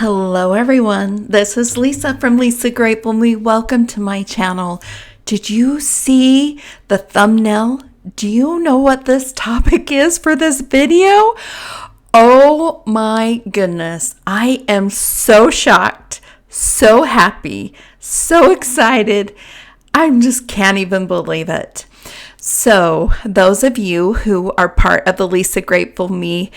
Hello everyone, this is Lisa from Lisa Grateful Me. Welcome to my channel. Did you see the thumbnail? Do you know what this topic is for this video? Oh my goodness, I am so shocked, so happy, so excited. I just can't even believe it. So those of you who are part of the Lisa Grateful Me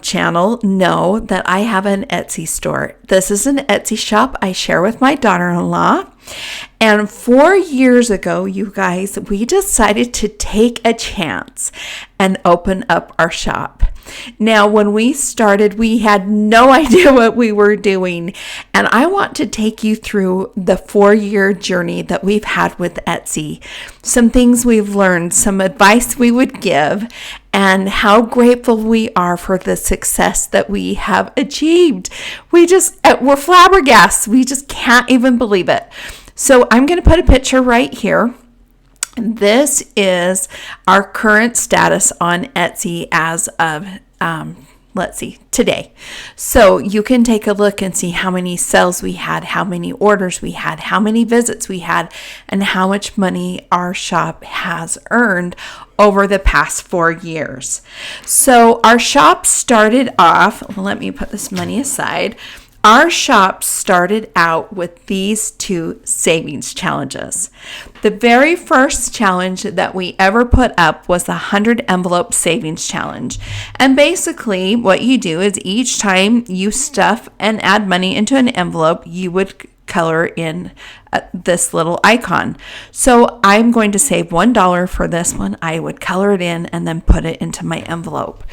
channel know that I have an Etsy store. This is an Etsy shop I share with my daughter-in-law. And 4 years ago, you guys, we decided to take a chance and open up our shop. Now, when we started, we had no idea what we were doing. And I want to take you through the 4-year journey that we've had with Etsy. Some things we've learned, some advice we would give, and how grateful we are for the success that we have achieved. We're flabbergasted. We just can't even believe it. So I'm going to put a picture right here. This is our current status on Etsy as of, today. So you can take a look and see how many sales we had, how many orders we had, how many visits we had, and how much money our shop has earned over the past 4 years. So our shop started off, let me put this money aside. Our shop started out with these 2 savings challenges. The very first challenge that we ever put up was the 100 envelope savings challenge. And basically what you do is each time you stuff and add money into an envelope, you would color in this little icon. So I'm going to save $1 for this one. I would color it in and then put it into my envelope.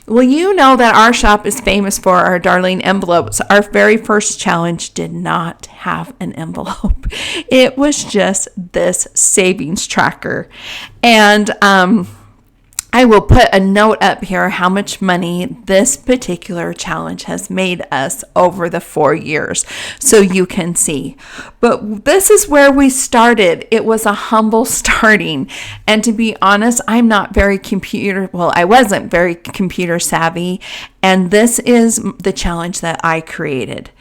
Well, you know that our shop is famous for our darling envelopes. Our very first challenge did not have an envelope. It was just this savings tracker. And I will put a note up here how much money this particular challenge has made us over the 4 years so you can see. But this is where we started. It was a humble starting. And to be honest, I wasn't very computer savvy. And this is the challenge that I created.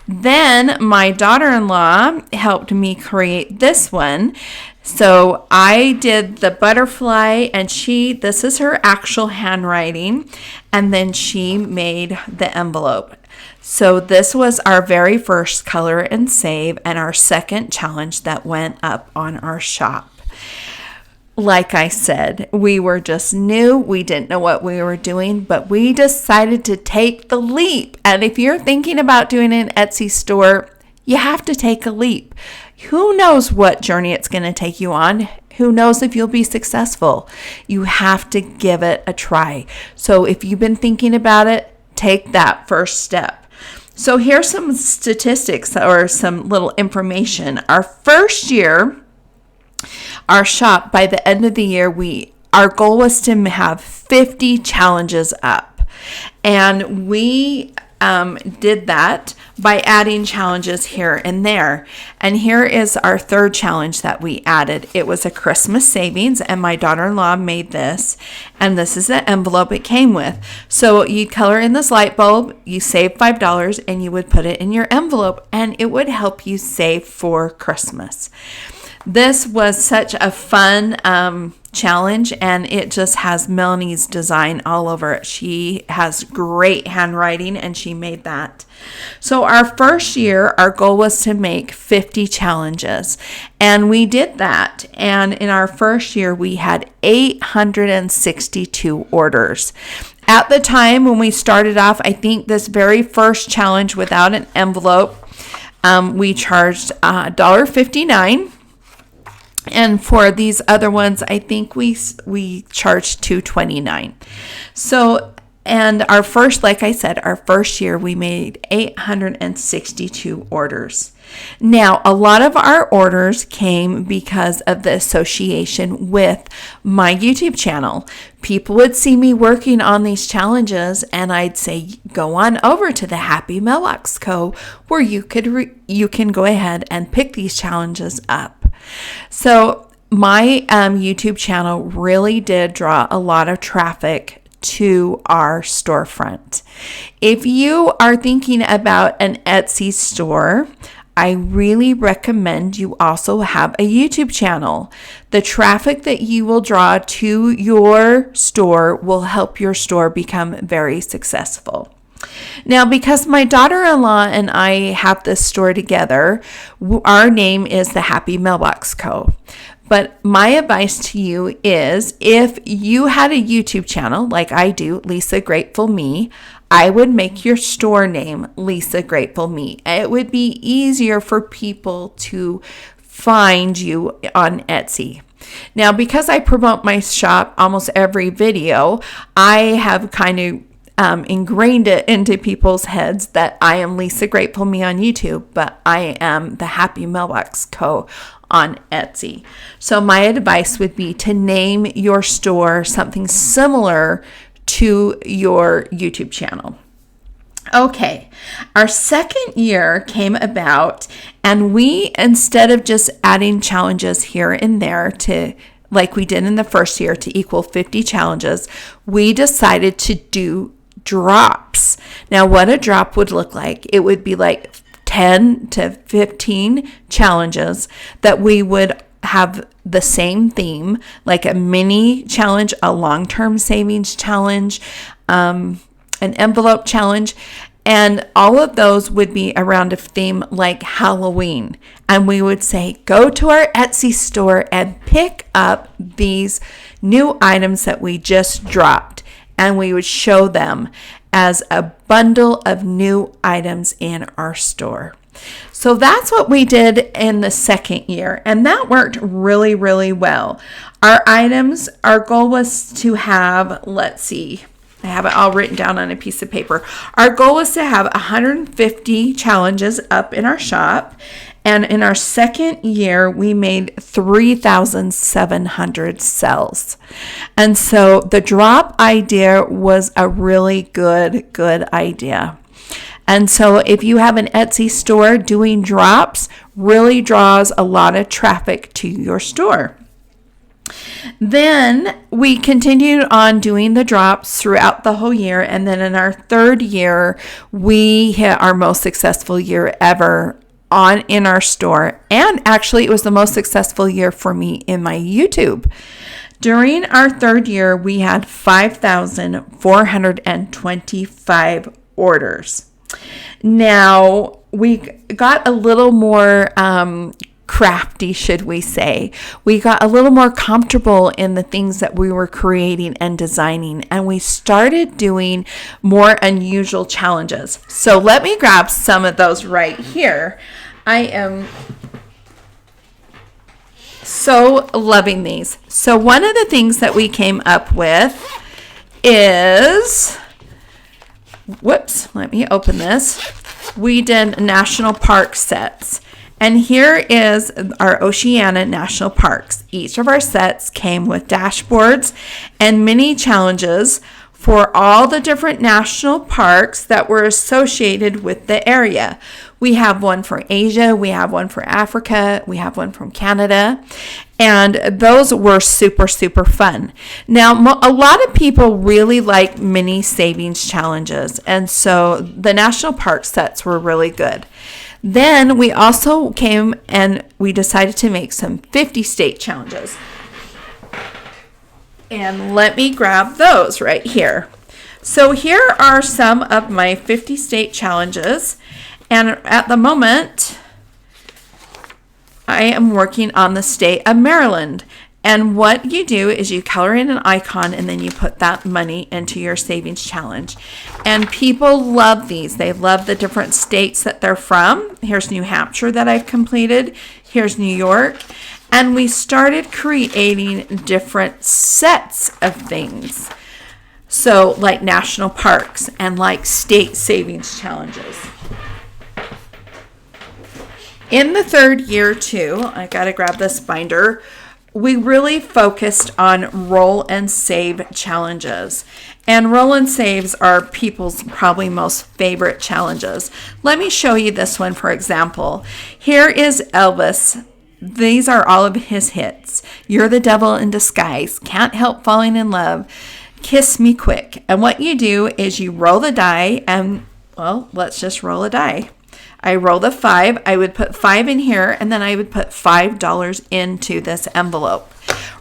Then my daughter-in-law helped me create this one. So I did the butterfly and this is her actual handwriting, and then she made the envelope. So this was our very first color and save and our second challenge that went up on our shop. Like I said, we were just new. We didn't know what we were doing, but we decided to take the leap. And if you're thinking about doing an Etsy store, you have to take a leap. Who knows what journey it's going to take you on? Who knows if you'll be successful? You have to give it a try. So if you've been thinking about it, take that first step. So here's some statistics or some little information. Our first year, our shop, by the end of the year, our goal was to have 50 challenges up. And we did that by adding challenges here and there. And here is our third challenge that we added. It was a Christmas savings, and my daughter-in-law made this. And this is the envelope it came with. So you'd color in this light bulb, you save $5, and you would put it in your envelope, and it would help you save for Christmas. This was such a fun challenge, and it just has Melanie's design all over it. She has great handwriting, and she made that. So our first year, our goal was to make 50 challenges, and we did that. And in our first year, we had 862 orders. At the time when we started off, I think this very first challenge without an envelope, we charged $1.59. And for these other ones, I think we charged $2.29. So, and our first, like I said, our first year, we made 862 orders. Now, a lot of our orders came because of the association with my YouTube channel. People would see me working on these challenges, and I'd say, go on over to the Happy Mailbox Co, where you can go ahead and pick these challenges up. So my YouTube channel really did draw a lot of traffic to our storefront. If you are thinking about an Etsy store, I really recommend you also have a YouTube channel. The traffic that you will draw to your store will help your store become very successful. Now, because my daughter-in-law and I have this store together, our name is the Happy Mailbox Co. But my advice to you is, if you had a YouTube channel like I do, Lisa Grateful Me, I would make your store name Lisa Grateful Me. It would be easier for people to find you on Etsy. Now, because I promote my shop almost every video, I have kind of ingrained it into people's heads that I am Lisa Grateful Me on YouTube, but I am the Happy Mailbox Co. on Etsy. So my advice would be to name your store something similar to your YouTube channel. Okay, our second year came about, and we, instead of just adding challenges here and there to, like we did in the first year, to equal 50 challenges, we decided to do drops. Now, what a drop would look like, it would be like 10 to 15 challenges that we would have the same theme, like a mini challenge, a long-term savings challenge, an envelope challenge, and all of those would be around a theme like Halloween. And we would say, go to our Etsy store and pick up these new items that we just dropped. And we would show them as a bundle of new items in our store. So that's what we did in the second year, and that worked really, really well. Our items, our goal was to have, let's see, I have it all written down on a piece of paper. Our goal was to have 150 challenges up in our shop, and in our second year, we made 3,700 sales. And so the drop idea was a really good idea. And so if you have an Etsy store, doing drops really draws a lot of traffic to your store. Then we continued on doing the drops throughout the whole year. And then in our third year, we hit our most successful year ever in our store. And actually, it was the most successful year for me in my YouTube. During our third year, we had 5,425 orders. Now, we got a little more crafty, should we say. We got a little more comfortable in the things that we were creating and designing, and we started doing more unusual challenges. So let me grab some of those right here. I am so loving these. So one of the things that we came up with is... Whoops, let me open this. We did national park sets. And here is our Oceania National Parks. Each of our sets came with dashboards and mini challenges for all the different national parks that were associated with the area. We have one for Asia, we have one for Africa, we have one from Canada, and those were super, super fun. Now, a lot of people really like mini savings challenges, and so the national park sets were really good. Then we also came and we decided to make some 50 state challenges. And let me grab those right here. So here are some of my 50 state challenges. And at the moment, I am working on the state of Maryland. And what you do is you color in an icon and then you put that money into your savings challenge. And people love these. They love the different states that they're from. Here's New Hampshire that I've completed. Here's New York. And we started creating different sets of things. So like national parks and like state savings challenges. In the third year too, I gotta grab this binder, we really focused on roll and save challenges. And roll and saves are people's probably most favorite challenges. Let me show you this one, for example. Here is Elvis. These are all of his hits. You're the Devil in Disguise, Can't Help Falling in Love, Kiss Me Quick. And what you do is you roll the die and, well, let's just roll a die. I roll the 5. I would put 5 in here, and then I would put $5 into this envelope.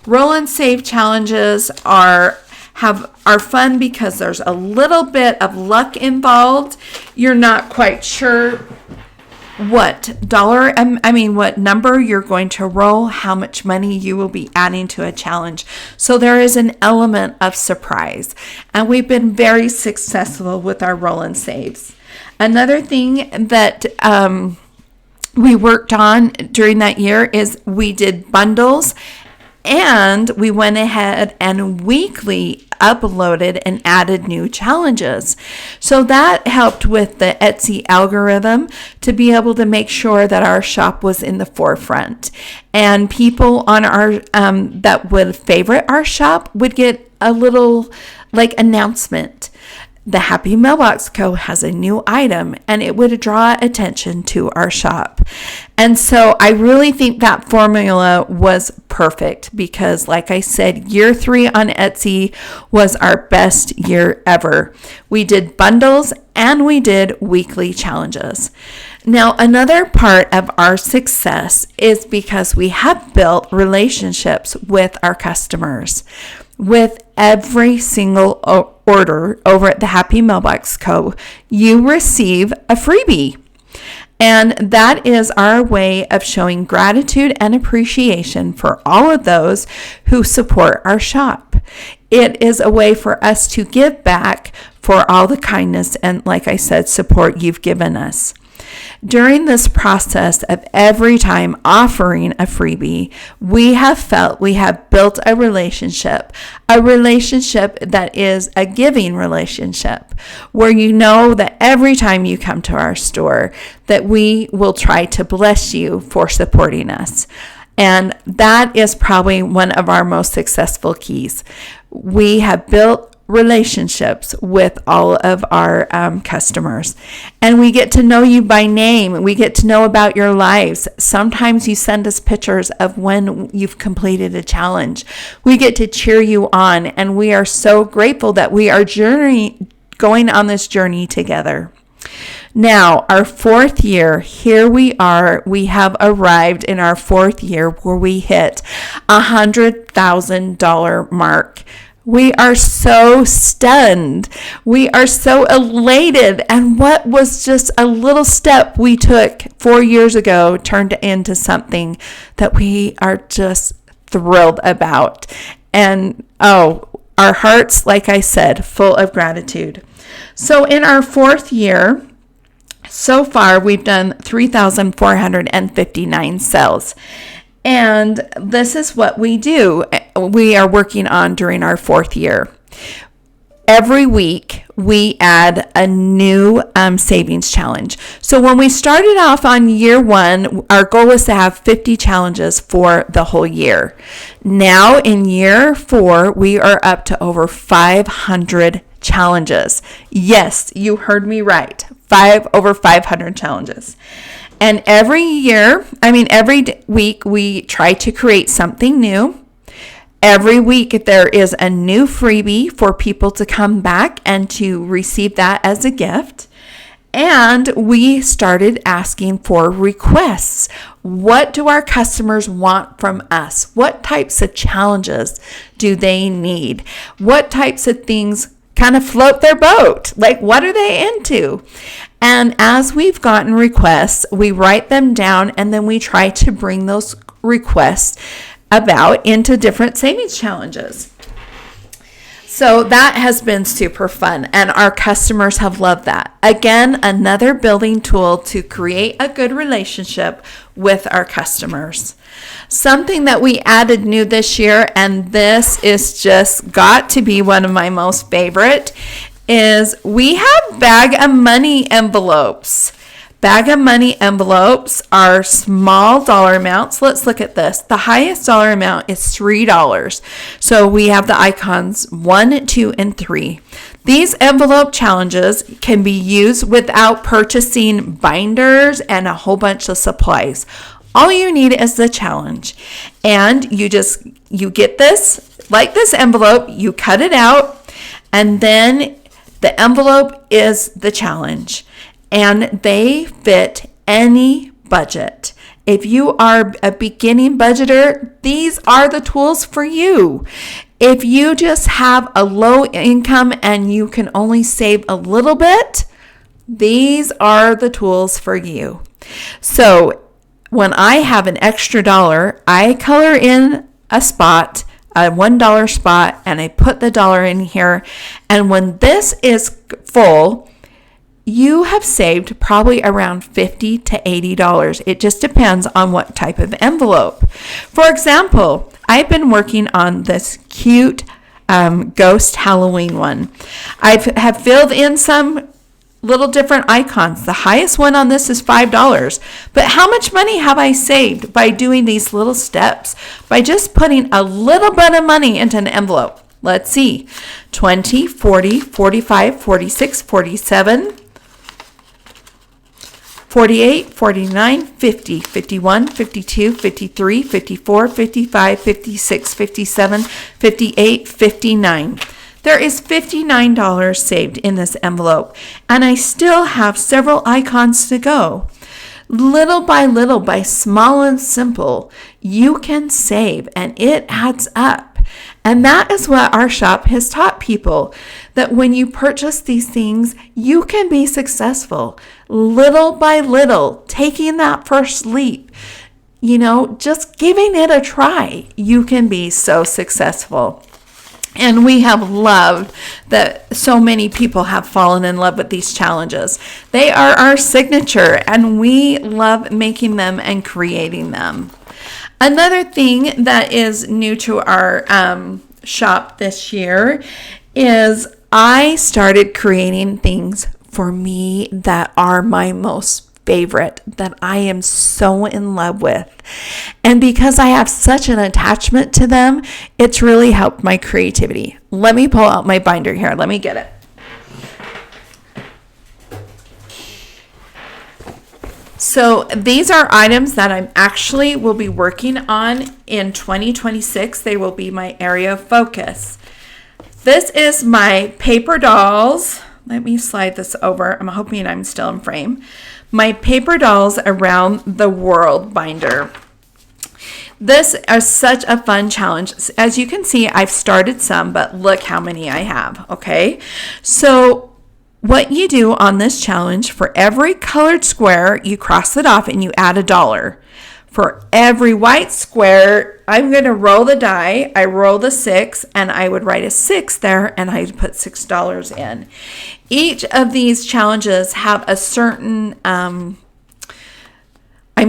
Roll and save challenges are fun because there's a little bit of luck involved. You're not quite sure what number you're going to roll, how much money you will be adding to a challenge. So there is an element of surprise. And we've been very successful with our roll and saves. Another thing that we worked on during that year is we did bundles, and we went ahead and weekly uploaded and added new challenges. So that helped with the Etsy algorithm to be able to make sure that our shop was in the forefront. And people on our that would favorite our shop would get a little announcement. The Happy Mailbox Co. has a new item, and it would draw attention to our shop. And so I really think that formula was perfect because, like I said, year 3 on Etsy was our best year ever. We did bundles and we did weekly challenges. Now, another part of our success is because we have built relationships with our customers. With every single order over at the Happy Mailbox Co., you receive a freebie. And that is our way of showing gratitude and appreciation for all of those who support our shop. It is a way for us to give back for all the kindness and, like I said, support you've given us. During this process of every time offering a freebie, we have felt we have built a relationship that is a giving relationship, where you know that every time you come to our store, that we will try to bless you for supporting us. And that is probably one of our most successful keys. We have built relationships with all of our customers, and we get to know you by name. We get to know about your lives. Sometimes you send us pictures of when you've completed a challenge. We get to cheer you on, and we are so grateful that we are going on this journey together. Now, our 4th year, here we are. We have arrived in our 4th year where we hit $100,000 mark. We are so stunned. We are so elated. And what was just a little step we took 4 years ago turned into something that we are just thrilled about. And our hearts, like I said, full of gratitude. So in our 4th year, so far we've done 3,459 sales. And this is what we do. We are working on during our 4th year. Every week, we add a new savings challenge. So when we started off on year 1, our goal was to have 50 challenges for the whole year. Now in year 4, we are up to over 500 challenges. Yes, you heard me right. Over 500 challenges. And every week we try to create something new. Every week there is a new freebie for people to come back and to receive that as a gift. And we started asking for requests. What do our customers want from us? What types of challenges do they need? What types of things kind of float their boat? Like, what are they into? And as we've gotten requests, we write them down, and then we try to bring those requests about into different savings challenges. So that has been super fun, and our customers have loved that. Again, another building tool to create a good relationship with our customers. Something that we added new this year, and this is just got to be one of my most favorite, is we have bag of money envelopes. Bag of money envelopes are small dollar amounts. Let's look at this. The highest dollar amount is $3. So we have the icons 1, 2, and 3. These envelope challenges can be used without purchasing binders and a whole bunch of supplies. All you need is the challenge. And you get this, like this envelope, you cut it out. And then the envelope is the challenge, and they fit any budget. If you are a beginning budgeter, these are the tools for you. If you just have a low income and you can only save a little bit, these are the tools for you. So when I have an extra dollar, I color in a spot, a $1 spot, and I put the dollar in here. And when this is full, you have saved probably around $50 to $80. It just depends on what type of envelope. For example, I've been working on this cute ghost Halloween one. I have filled in some little different icons. The highest one on this is $5. But how much money have I saved by doing these little steps? By just putting a little bit of money into an envelope. Let's see. 20, 40, 45, 46, 47, 48, 49, 50, 51, 52, 53, 54, 55, 56, 57, 58, 59. There is $59 saved in this envelope, and I still have several icons to go. Little by little, by small and simple, you can save, and it adds up. And that is what our shop has taught people, that when you purchase these things, you can be successful. Little by little, taking that first leap, just giving it a try, you can be so successful. And we have loved that so many people have fallen in love with these challenges. They are our signature, and we love making them and creating them. Another thing that is new to our shop this year is I started creating things for me that are my most favorite, that I am so in love with. And because I have such an attachment to them, it's really helped my creativity. Let me pull out my binder here. Let me get it. So these are items that I'm actually will be working on in 2026. They will be my area of focus. This is my paper dolls. Let me slide this over. I'm hoping I'm still in frame. My paper dolls around the world binder. This is such a fun challenge. As you can see, I've started some, but look how many I have, okay? So what you do on this challenge, for every colored square, you cross it off and you add $1. For every white square, I'm going to roll the die. I roll the 6, and I would write a 6 there, and I'd put $6 in. Each of these challenges have a certain, I'm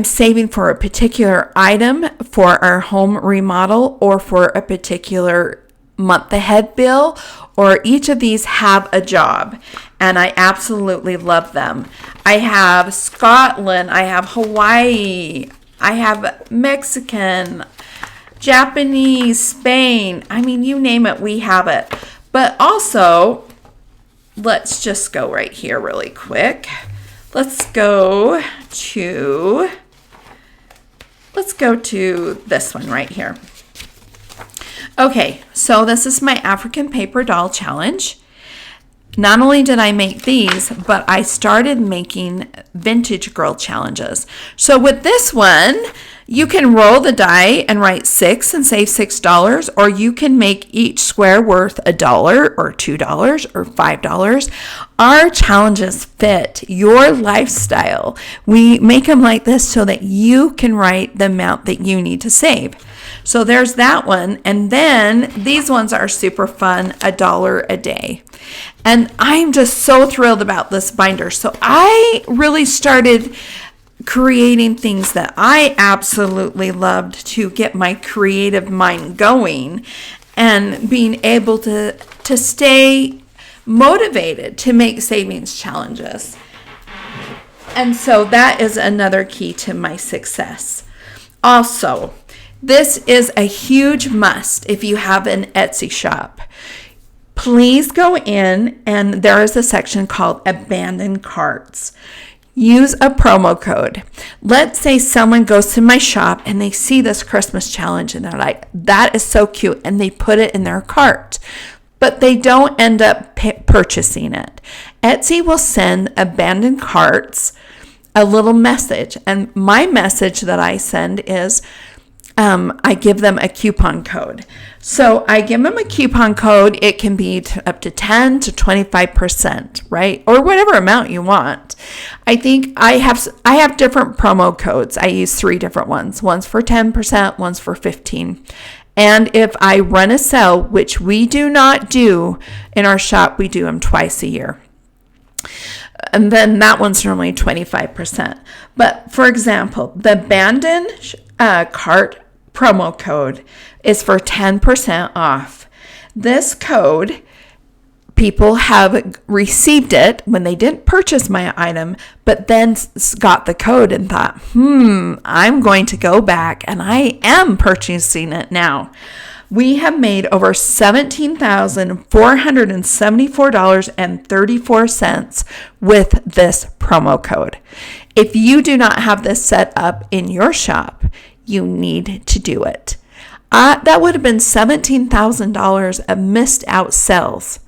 saving for a particular item for our home remodel or for a particular month ahead bill, or each of these have a job, and I absolutely love them. I have Scotland, I have Hawaii, I have Mexican, Japanese, Spain. I mean, you name it, we have it. But also, let's just go right here really quick. Let's go to this one right here. Okay, so this is my African paper doll challenge. Not only did I make these, but I started making vintage girl challenges. So with this one, you can roll the die and write 6 and save $6, or you can make each square worth $1 or $2 or $5. Our challenges fit your lifestyle. We make them like this so that you can write the amount that you need to save. So there's that one. And then these ones are super fun, $1 a day. And I'm just so thrilled about this binder. So I really started creating things that I absolutely loved to get my creative mind going and being able to stay motivated to make savings challenges. And so that is another key to my success. Also, this is a huge must if you have an Etsy shop. Please go in, and there is a section called Abandoned Carts. Use a promo code. Let's say someone goes to my shop and they see this Christmas challenge and they're like, that is so cute, and they put it in their cart. but they don't end up purchasing it. Etsy will send abandoned carts a little message. And my message that I send is I give them a coupon code. So I give them a coupon code. It can be up to 10 to 25%, right? Or whatever amount you want. I think I have different promo codes. I use 3 different ones. One's for 10%, one's for 15%. And if I run a sale, which we do not do in our shop, we do them twice a year. And then that one's normally 25%. But for example, the abandoned cart promo code is for 10% off. This code, people have received it when they didn't purchase my item, but then got the code and thought, I'm going to go back and I am purchasing it now. We have made over $17,474.34 with this promo code. If you do not have this set up in your shop, you need to do it. That would have been $17,000 of missed out sales.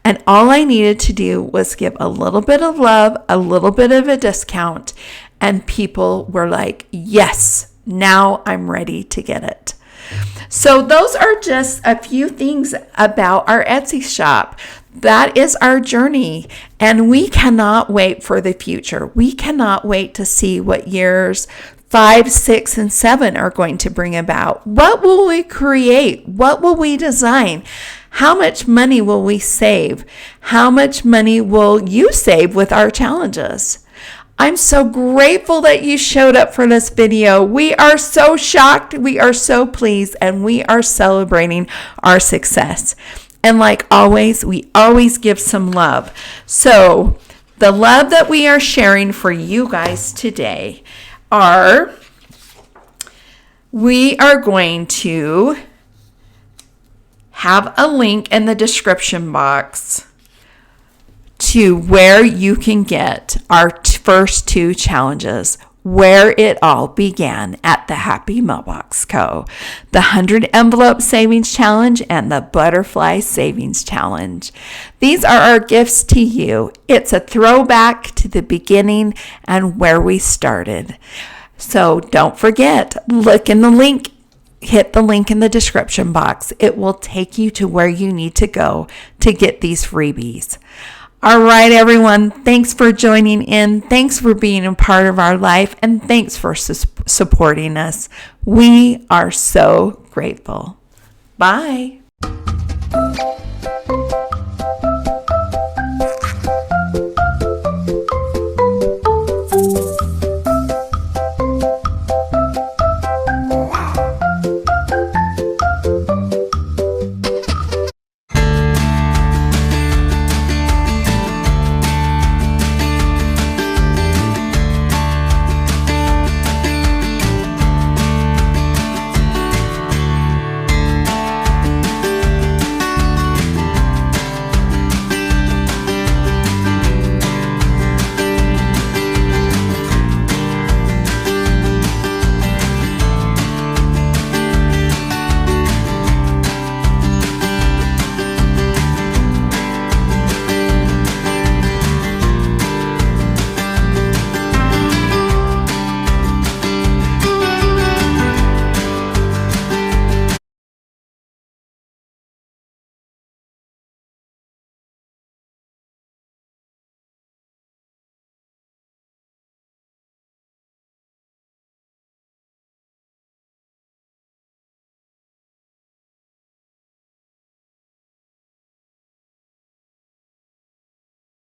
And all I needed to do was give a little bit of love, a little bit of a discount, and people were like, yes, now I'm ready to get it. So those are just a few things about our Etsy shop. That is our journey, and we cannot wait for the future. We cannot wait to see what years 5, 6, and 7 are going to bring about. What will we create? What will we design? How much money will we save? How much money will you save with our challenges? I'm so grateful that you showed up for this video. We are so shocked, we are so pleased, and we are celebrating our success. And like always, we always give some love. So the love that we are sharing for you guys today we are going to have a link in the description box to where you can get our first 2 challenges, where it all began at the Happy Mailbox Co. The 100 Envelope Savings Challenge and the Butterfly Savings Challenge. These are our gifts to you. It's a throwback to the beginning and where we started. So don't forget, look in the link. Hit the link in the description box. It will take you to where you need to go to get these freebies. All right, everyone. Thanks for joining in. Thanks for being a part of our life. And thanks for supporting us. We are so grateful. Bye.